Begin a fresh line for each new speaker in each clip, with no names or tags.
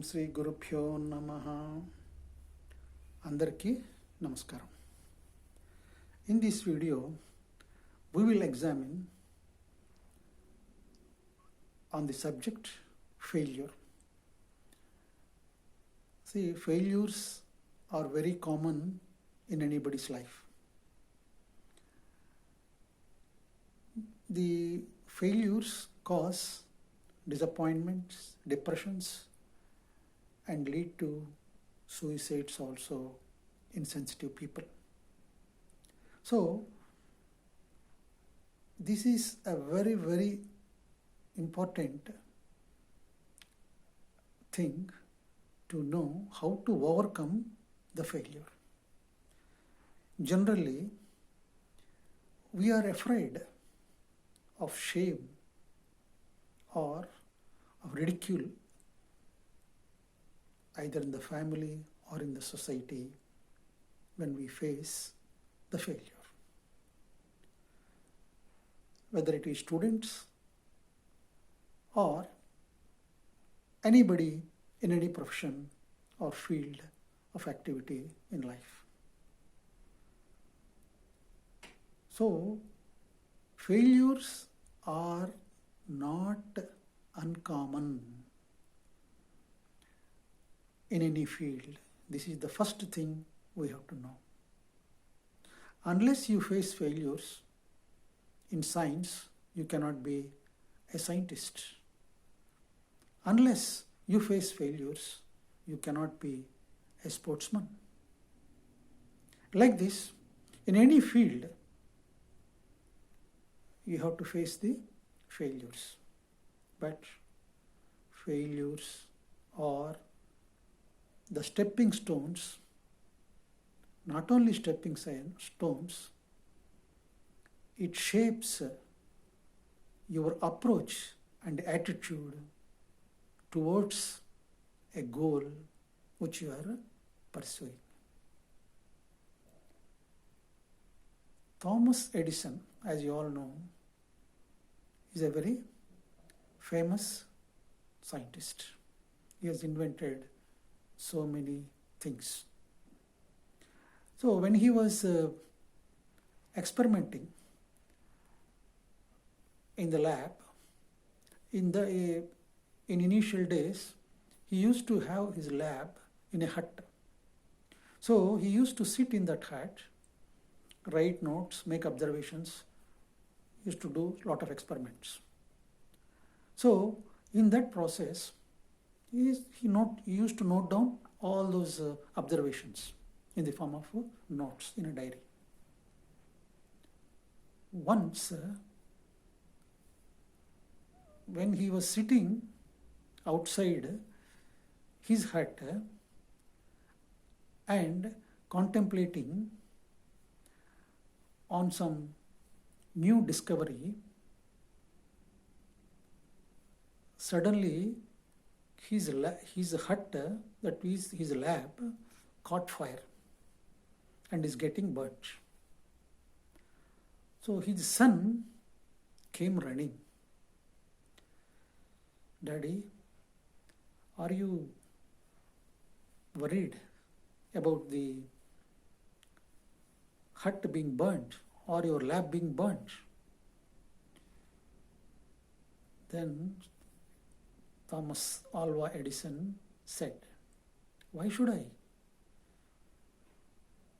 శ్రీ గురుభ్యో నమః. అందరికీ నమస్కారం. In this video, we will examine on the subject failure. See, failures are very common in anybody's life. The failures cause disappointments, depressions, and lead to suicides also in sensitive people. So, this is a very, very important thing to know how to overcome the failure. Generally, we are afraid of shame or of ridicule, either in the family or in the society, when we face the failure. Whether it is students or anybody in any profession or field of activity in life. So, failures are not uncommon in any field. This is the first thing we have to know. Unless you face failures in science, you cannot be a scientist. Unless you face failures, you cannot be a sportsman. Like this, in any field, you have to face the failures. But failures are the stepping stones, not only stepping stones, it shapes your approach and attitude towards a goal which you are pursuing. Thomas Edison, as you all know, is a very famous scientist. He has invented so many things. So when he was experimenting in the lab, in initial days, he used to have his lab in a hut. So he used to sit in that hut, write notes, make observations, used to do a lot of experiments. So in that process, he used to note down all those observations in the form of notes in a diary. Once, when he was sitting outside his hut and contemplating on some new discovery, suddenly his hut, that is his lab, caught fire and is getting burnt. So his son came running. Daddy, are you worried about the hut being burnt or your lab being burnt? Then Thomas Alva Edison said, why should I?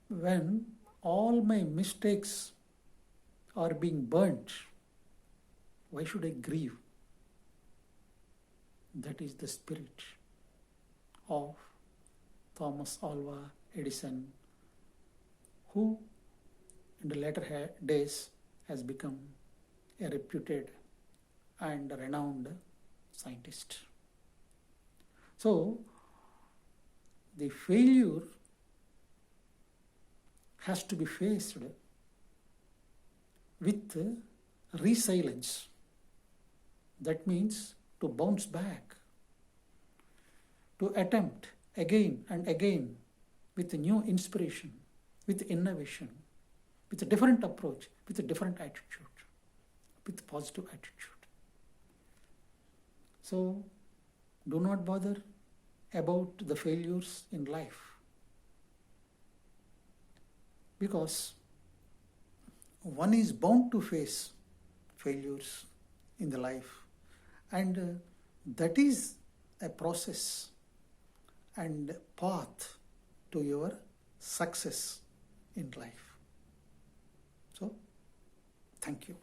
When all my mistakes are being burnt, why should I grieve? That is the spirit of Thomas Alva Edison, who in the later days has become a reputed and renowned scientist. So, the failure has to be faced with resilience. That means to bounce back, to attempt again and again with a new inspiration, with innovation, with a different approach, with a different attitude, with positive attitude. So, do not bother about the failures in life, because one is bound to face failures in the life, and that is a process and path to your success in life. So, thank you.